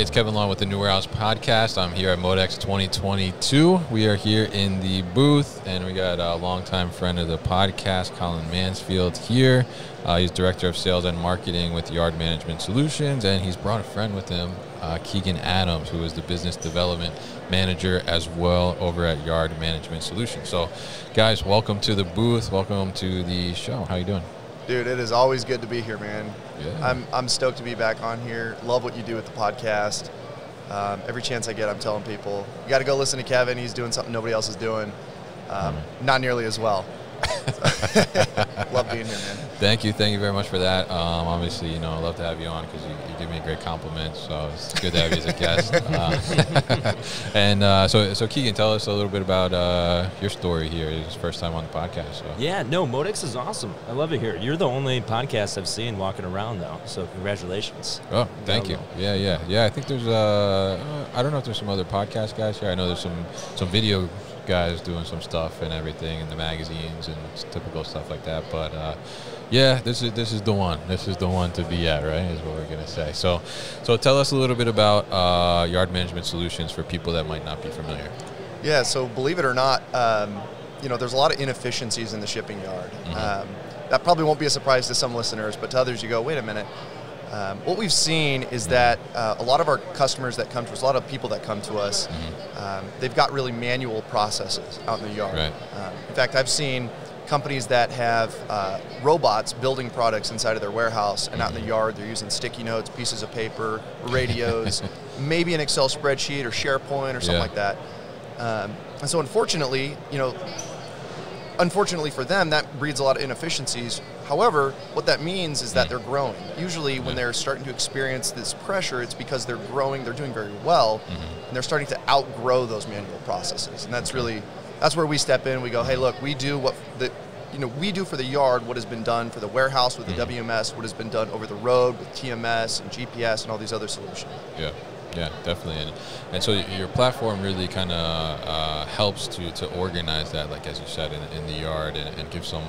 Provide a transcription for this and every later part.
Hey, it's Kevin Long with the New Warehouse Podcast. I'm here at MODEX 2022. We are here in the booth, and we got a longtime friend of the podcast, Colin Mansfield, here. He's Director of Sales and Marketing with Yard Management Solutions, and he's brought a friend with him, Keegan, who is the Business Development Manager as well over at Yard Management Solutions. So, guys, welcome to the booth. Welcome to the show. How you doing? Dude, it is always good to be here, man. Yeah. I'm stoked to be back on here. Love what you do with the podcast. Every chance I get, I'm telling people, you got to go listen to Kevin. He's doing something nobody else is doing. Not nearly as well. Love being here, man. Thank you very much for that. Obviously, I love to have you on because you give me a great compliment, so it's good to have you as a guest. So Keegan, tell us a little bit about your story here. It's your first time on the podcast. So. Yeah, no, MODEX is awesome. I love it here. You're the only podcast I've seen walking around, though, so congratulations. Oh, thank you. Yeah. I think there's, I don't know if there's some other podcast guys here. I know there's some video guys doing some stuff and everything in the magazines and typical stuff like that, but yeah, this is the one. This is the one to be at, right? Is what we're gonna say. So tell us a little bit about Yard Management Solutions for people that might not be familiar. Yeah, so believe it or not, there's a lot of inefficiencies in the shipping yard. Mm-hmm. That probably won't be a surprise to some listeners, but to others you go, wait a minute. What we've seen is that a lot of our customers that come to us, a lot of people that come to us, they've got really manual processes out in the yard. Right. In fact, I've seen companies that have robots building products inside of their warehouse, and out in the yard they're using sticky notes, pieces of paper, radios, maybe an Excel spreadsheet or SharePoint or something like that. And so unfortunately for them, that breeds a lot of inefficiencies. However, what that means is that they're growing. Usually when they're starting to experience this pressure, it's because they're growing, they're doing very well, and they're starting to outgrow those manual processes. And that's where we step in. We go, hey, look, we do we do for the yard what has been done for the warehouse with the WMS, what has been done over the road with TMS and GPS and all these other solutions. Yeah, definitely. And so your platform really kind of helps to organize that, like as you said, in the yard and give some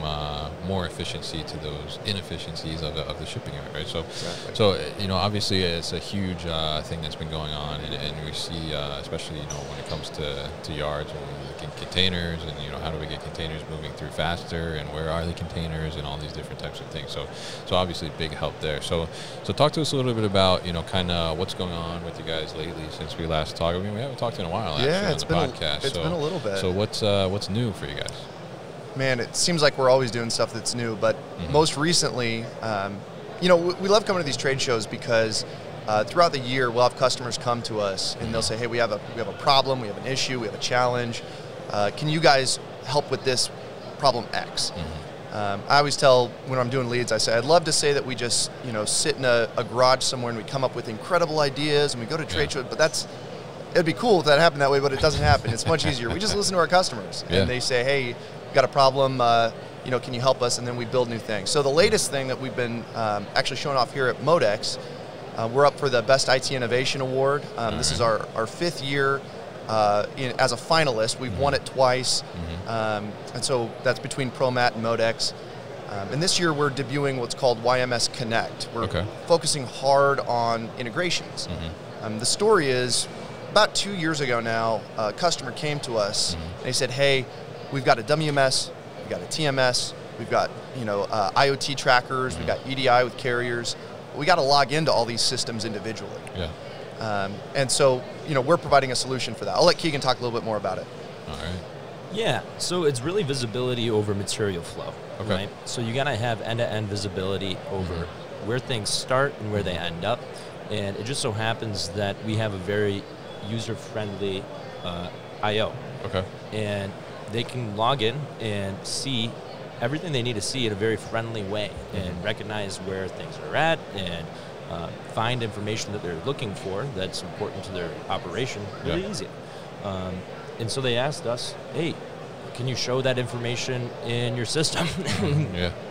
more efficiency to those inefficiencies of the shipping yard, right? So, exactly. So obviously it's a huge thing that's been going on, and we see, especially when it comes to yards, when we look at containers, and how do we get containers moving through faster, and where are the containers, and all these different types of things. So obviously big help there. So talk to us a little bit about kind of what's going on with you guys lately since we last talked. I mean, we haven't talked in a while actually on the podcast. It's been a little bit. So what's new for you guys? Man, it seems like we're always doing stuff that's new, but most recently, we love coming to these trade shows because throughout the year we'll have customers come to us and they'll say, hey, we have a problem, we have an issue, we have a challenge. Can you guys help with this problem X? I always tell when I'm doing leads, I say, I'd love to say that we just, sit in a garage somewhere and we come up with incredible ideas and we go to trade shows, but it'd be cool if that happened that way, but it doesn't happen. It's much easier. We just listen to our customers and they say, hey, we've got a problem, can you help us? And then we build new things. So the latest thing that we've been actually showing off here at MODEX, we're up for the Best IT Innovation Award. This is our fifth year as a finalist. We've won it twice, and so that's between ProMat and MODEX. And this year we're debuting what's called YMS Connect. We're focusing hard on integrations. The story is, about 2 years ago now, a customer came to us and they said, hey, we've got a WMS, we've got a TMS, we've got IoT trackers, we've got EDI with carriers. We got to log into all these systems individually. And so, we're providing a solution for that. I'll let Keegan talk a little bit more about it. All right. Yeah, so it's really visibility over material flow, right? So you got to have end-to-end visibility over where things start and where they end up. And it just so happens that we have a very user-friendly I/O. And they can log in and see everything they need to see in a very friendly way and recognize where things are at and find information that they're looking for that's important to their operation really easy. And so they asked us, hey, can you show that information in your system?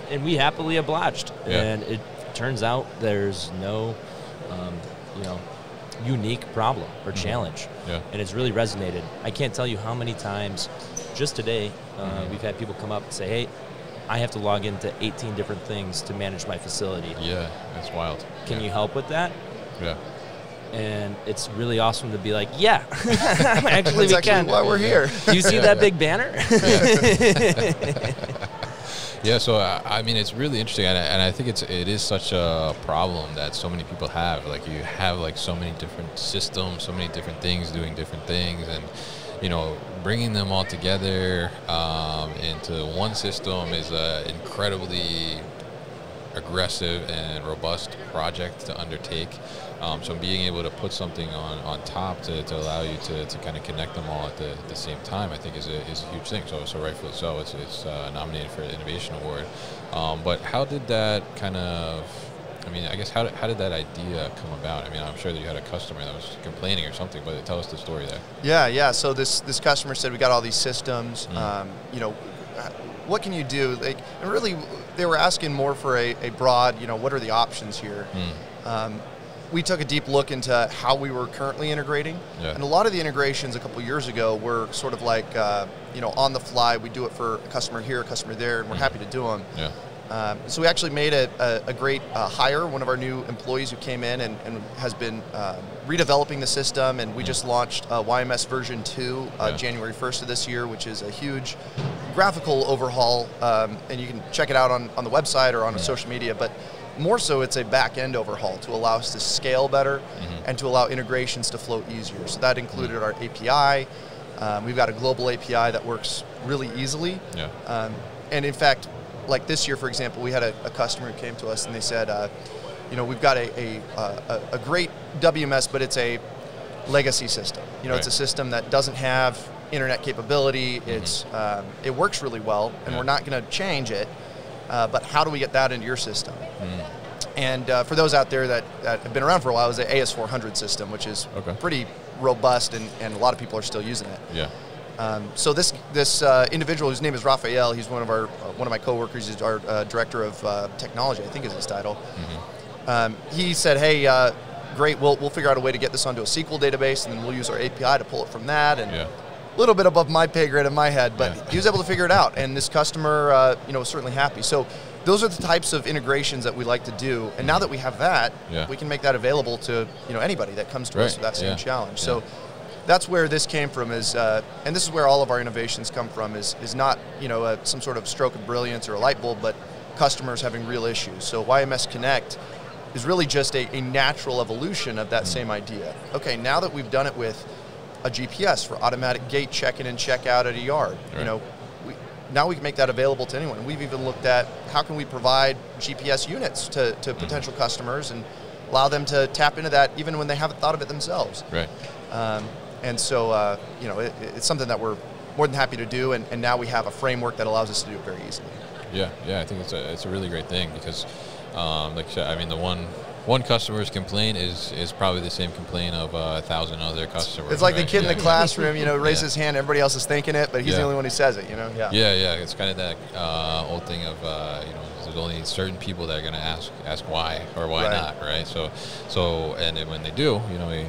And we happily obliged. And it turns out there's no unique problem or challenge. And it's really resonated. I can't tell you how many times just today we've had people come up and say, hey, I have to log into 18 different things to manage my facility. Yeah, that's wild. Can you help with that? And it's really awesome to be like, yeah, actually That's we can. why we're here. Do you see that big banner? Yeah, so I mean, it's really interesting, and I think it is such a problem that so many people have. Like, you have like so many different systems, so many different things doing different things, and bringing them all together into one system is an incredibly aggressive and robust project to undertake. So being able to put something on top to allow you to kind of connect them all at the same time, I think is a huge thing. So rightfully so, it's nominated for the Innovation Award. But how did that kind of, I guess how did that idea come about? I'm sure that you had a customer that was complaining or something, but tell us the story there. Yeah. So this customer said, we got all these systems. What can you do? And really, they were asking more for a broad, what are the options here? We took a deep look into how we were currently integrating. Yeah. And a lot of the integrations a couple years ago were sort of like, on the fly. We do it for a customer here, a customer there, and we're happy to do them. Yeah. So we actually made a great hire, one of our new employees who came in and has been redeveloping the system, and we just launched YMS version 2 January 1st of this year, which is a huge graphical overhaul, and you can check it out on the website or on social media, but more so it's a back-end overhaul to allow us to scale better and to allow integrations to flow easier. So that included our API. We've got a global API that works really easily. Yeah. And in fact, like this year, for example, we had a customer who came to us and they said, we've got a great WMS, but it's a legacy system. It's a system that doesn't have internet capability. It's it works really well, and we're not going to change it. But how do we get that into your system? And for those out there that have been around for a while, it's the AS400 system, which is pretty robust, and a lot of people are still using it. Yeah. So this individual, whose name is Raphael, he's one of my coworkers. He's our director of technology, I think is his title. He said, "Hey, great. We'll figure out a way to get this onto a SQL database, and then we'll use our API to pull it from that." And a little bit above my pay grade in my head, but he was able to figure it out, and this customer, was certainly happy. So those are the types of integrations that we like to do, and now that we have that, we can make that available to anybody that comes to us with that same challenge. Yeah. So that's where this came from, is, and this is where all of our innovations come from, is not some sort of stroke of brilliance or a light bulb, but customers having real issues. So YMS Connect is really just a natural evolution of that same idea. Okay, now that we've done it with a GPS for automatic gate check-in and check-out at a yard. Right. Now we can make that available to anyone. We've even looked at how can we provide GPS units to potential customers and allow them to tap into that even when they haven't thought of it themselves. Right. And so, it's something that we're more than happy to do, and now we have a framework that allows us to do it very easily. Yeah, I think it's a really great thing because, like you said, the one customer's complaint is probably the same complaint of 1,000 other customers. It's like the kid in the classroom, raises his hand, everybody else is thinking it, but he's the only one who says it, Yeah, it's kind of that old thing of, there's only certain people that are going to ask why or why not, right? So and when they do,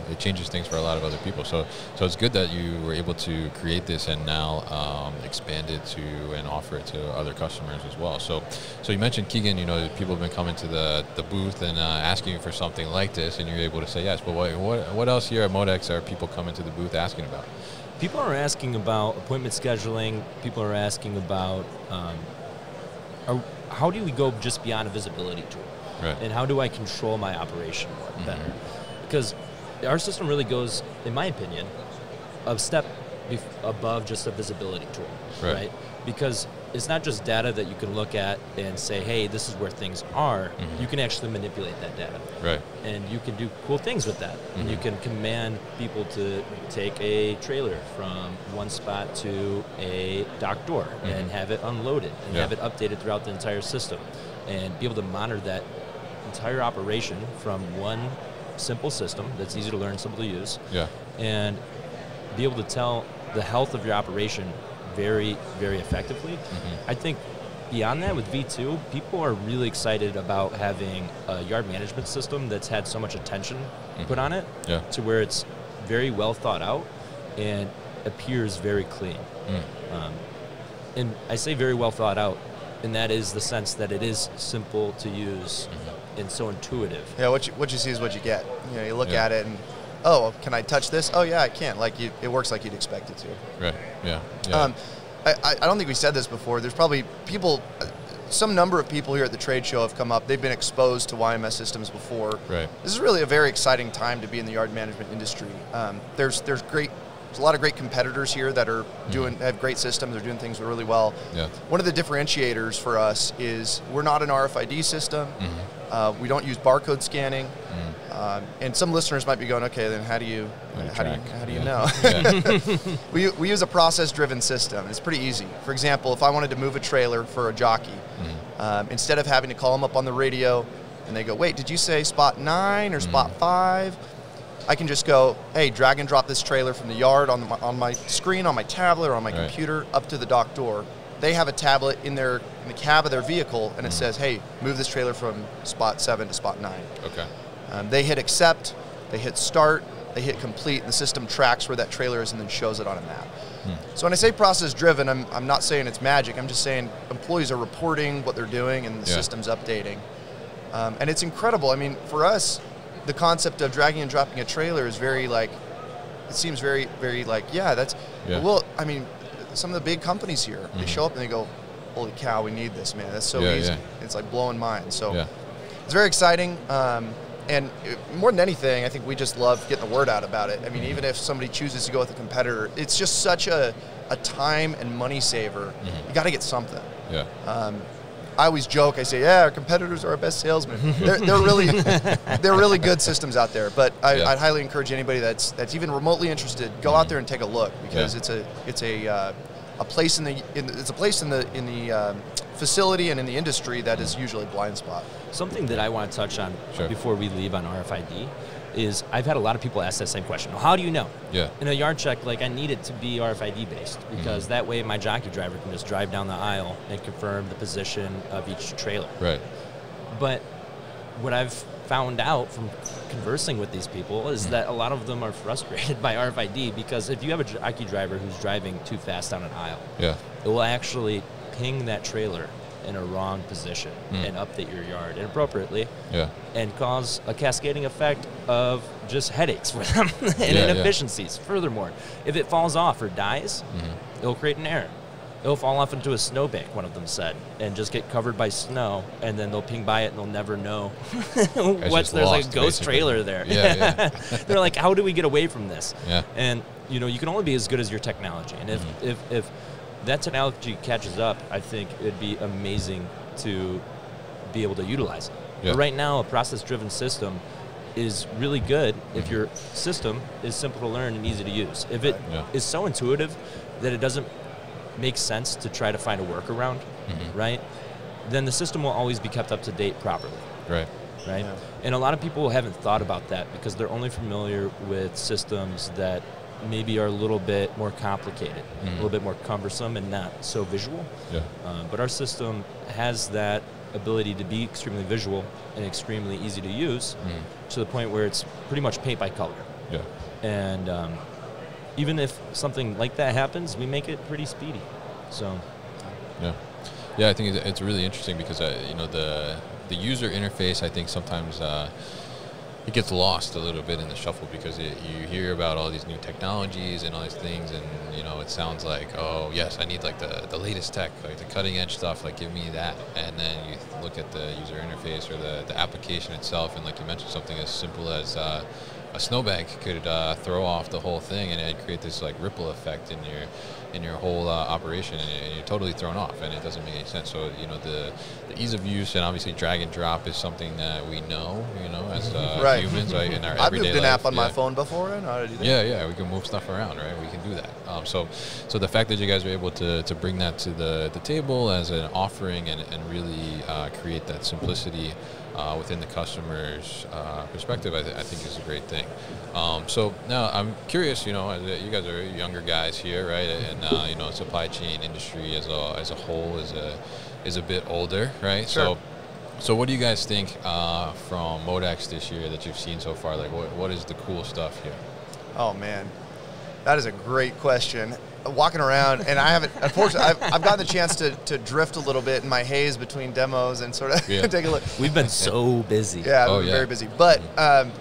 it changes things for a lot of other people. So it's good that you were able to create this and now expand it to and offer it to other customers as well. So you mentioned, Keegan, people have been coming to the booth and asking you for something like this, and you're able to say yes. But what else here at MODEX are people coming to the booth asking about? People are asking about appointment scheduling. People are asking about how do we go just beyond a visibility tool? Right. And how do I control my operation more better? Because our system really goes, in my opinion, a step above just a visibility tool, right? Because it's not just data that you can look at and say, hey, this is where things are. You can actually manipulate that data. Right. And you can do cool things with that. And you can command people to take a trailer from one spot to a dock door and have it unloaded and have it updated throughout the entire system and be able to monitor that entire operation from one simple system that's easy to learn, simple to use, and be able to tell the health of your operation very, very effectively. I think beyond that, with V2, people are really excited about having a yard management system that's had so much attention put on it to where it's very well thought out and appears very clean. And I say very well thought out, and that is the sense that it is simple to use and so intuitive. Yeah, what you see is what you get. You know, you look at it and, oh, can I touch this? Oh yeah, I can. Like it works like you'd expect it to. Right. Yeah. Yeah. I don't think we said this before. There's probably some number of people here at the trade show have come up. They've been exposed to YMS systems before. Right. This is really a very exciting time to be in the yard management industry. There's a lot of great competitors here that are have great systems. They're doing things really well. Yeah. One of the differentiators for us is we're not an RFID system. We don't use barcode scanning. And some listeners might be going, okay, then how do you know? We use a process-driven system. It's pretty easy. For example, if I wanted to move a trailer for a jockey, instead of having to call them up on the radio and they go, wait, did you say spot 9 or spot 5? I can just go, hey, drag and drop this trailer from the yard on my screen, on my tablet, or on my computer up to the dock door. They have a tablet in the cab of their vehicle, and it says, hey, move this trailer from spot 7 to spot 9. Okay. They hit accept, they hit start, they hit complete, and the system tracks where that trailer is and then shows it on a map. So when I say process-driven, I'm not saying it's magic. I'm just saying employees are reporting what they're doing and the system's updating. And it's incredible. I mean, for us, the concept of dragging and dropping a trailer is very it seems very, very well, I mean, some of the big companies here, they show up and they go, holy cow, we need this, man. That's so easy. Yeah. It's like blowing minds. So it's very exciting. And more than anything, I think we just love getting the word out about it. I mean, even if somebody chooses to go with a competitor, it's just such a time and money saver. You got to get something. Yeah. I always joke. I say, "Yeah, our competitors are our best salesmen." they're really good systems out there. But I'd highly encourage anybody that's even remotely interested, go out there and take a look, because it's a place in the facility and in the industry that is usually a blind spot. Something that I want to touch on before we leave on RFID is I've had a lot of people ask that same question. Well, how do you know? Yeah. In a yard check, I need it to be RFID based, because that way my jockey driver can just drive down the aisle and confirm the position of each trailer. Right. But what I've found out from conversing with these people is that a lot of them are frustrated by RFID, because if you have a jockey driver who's driving too fast down an aisle, it will actually ping that trailer in a wrong position and update your yard inappropriately and cause a cascading effect of just headaches for them and inefficiencies. Furthermore, if it falls off or dies, it'll create an error. It'll fall off into a snowbank, one of them said, and just get covered by snow, and then they'll ping by it and they'll never know there's a ghost trailer there. They're like, how do we get away from this? And you can only be as good as your technology. And if that technology catches up, I think it'd be amazing to be able to utilize it. But right now, a process-driven system is really good if your system is simple to learn and easy to use. If it is so intuitive that it doesn't make sense to try to find a workaround, right, then the system will always be kept up to date properly. Right. Yeah. And a lot of people haven't thought about that because they're only familiar with systems that maybe are a little bit more complicated, a little bit more cumbersome and not so visual. But our system has that ability to be extremely visual and extremely easy to use to the point where it's pretty much paint by color. And even if something like that happens, we make it pretty speedy. So, yeah, I think it's really interesting because the user interface, I think sometimes it gets lost a little bit in the shuffle because you hear about all these new technologies and all these things, and it sounds like, oh yes, I need the latest tech, like the cutting edge stuff, like give me that. And then you look at the user interface or the application itself, and like you mentioned, something as simple as a snowbank could throw off the whole thing and create this ripple effect in your whole operation, and you're totally thrown off, and it doesn't make any sense. So the ease of use, and obviously drag and drop is something that we know, as humans, right, in our everyday life. I've moved an app on my phone before, and how to do that. Yeah, we can move stuff around, right? We can do that. So the fact that you guys are able to bring that to the table as an offering and really create that simplicity within the customer's perspective, I think is a great thing. So now I'm curious, you guys are younger guys here, right? And supply chain industry as a whole is a bit older, right? Sure. So what do you guys think from MODEX this year that you've seen so far? Like, what is the cool stuff here? Oh man, that is a great question. walking around, and I haven't, unfortunately, I've gotten the chance to drift a little bit in my haze between demos and sort of take a look. We've been so busy. Yeah, we've been very busy. But the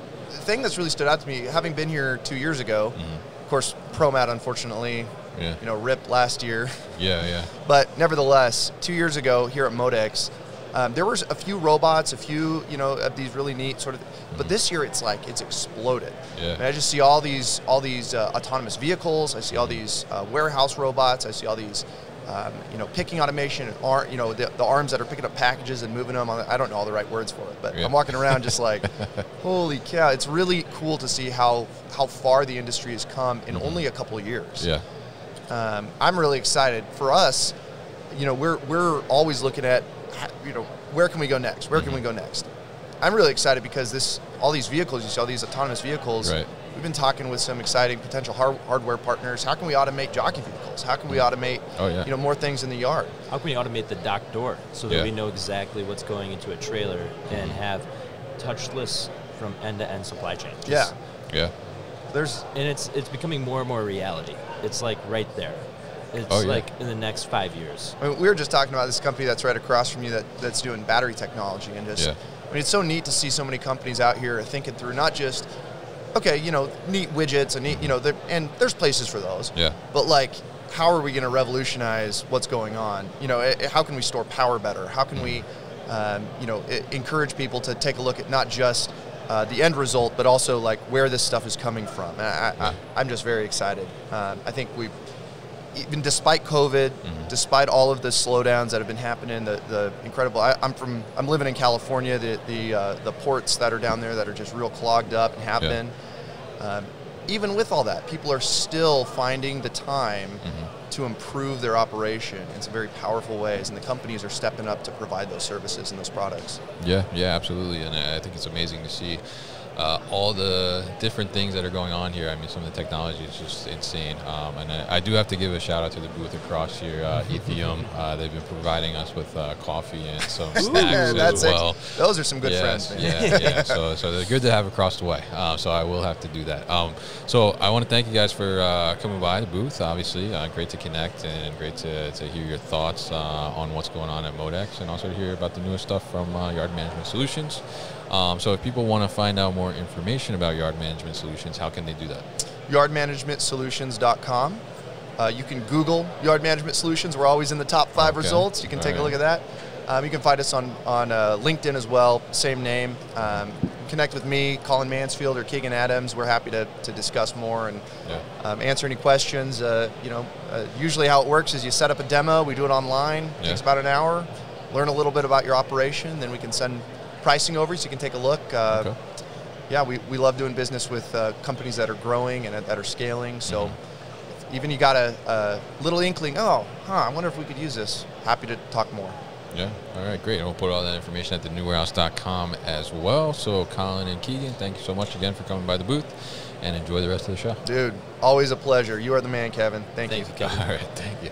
thing that's really stood out to me, having been here 2 years ago, of course, ProMat, unfortunately, RIP last year. But nevertheless, 2 years ago here at MODEX, there was a few robots, a few, of these really neat sort of, but this year it's like, it's exploded. I just see all these autonomous vehicles. I see all these warehouse robots. I see all these, picking automation, and the arms that are picking up packages and moving them. I don't know all the right words for it, but I'm walking around just like, holy cow. It's really cool to see how far the industry has come in only a couple of years. I'm really excited. For us, we're always looking at, where can we go next? Where can we go next? I'm really excited because all these vehicles, you see all these autonomous vehicles, we've been talking with some exciting potential hardware partners. How can we automate jockey vehicles? How can we automate, more things in the yard? How can we automate the dock door so that we know exactly what's going into a trailer and have touchless from end-to-end supply chain? And it's becoming more and more reality. It's like right there. It's like in the next 5 years. I mean, we were just talking about this company that's right across from you that's doing battery technology, and just, I mean, it's so neat to see so many companies out here thinking through not just, neat widgets and neat, and there's places for those. But like, how are we going to revolutionize what's going on? How can we store power better? How can we, encourage people to take a look at not just the end result, but also like where this stuff is coming from. And I'm just very excited. I think even despite COVID, despite all of the slowdowns that have been happening, the incredible. I'm living in California. The ports that are down there that are just real clogged up and have been. Even with all that, people are still finding the time to improve their operation in some very powerful ways, and the companies are stepping up to provide those services and those products. Yeah, absolutely, and I think it's amazing to see all the different things that are going on here. I mean, some of the technology is just insane. And I do have to give a shout out to the booth across here, Ethium. They've been providing us with coffee and some snacks as well. Those are some good friends, man. So they're good to have across the way. So I will have to do that. So I want to thank you guys for coming by the booth, obviously. Great to connect and great to hear your thoughts on what's going on at MODEX, and also to hear about the newest stuff from Yard Management Solutions. So if people want to find out more information about Yard Management Solutions, how can they do that? Yardmanagementsolutions.com. You can Google Yard Management Solutions. We're always in the top 5 results. You can take a look at that. You can find us on LinkedIn as well, same name. Connect with me, Colin Mansfield or Keegan Adams. We're happy to discuss more and answer any questions. Usually how it works is you set up a demo. We do it online. It takes about an hour. Learn a little bit about your operation. Then we can send pricing over so you can take a look. We love doing business with companies that are growing and that are scaling. So even you got a little inkling, I wonder if we could use this. Happy to talk more. Yeah. All right, great. And we'll put all that information at thenewwarehouse.com as well. So Colin and Keegan, thank you so much again for coming by the booth, and enjoy the rest of the show. Dude, always a pleasure. You are the man, Kevin. Thank you. Thank you, Kevin. All right, thank you.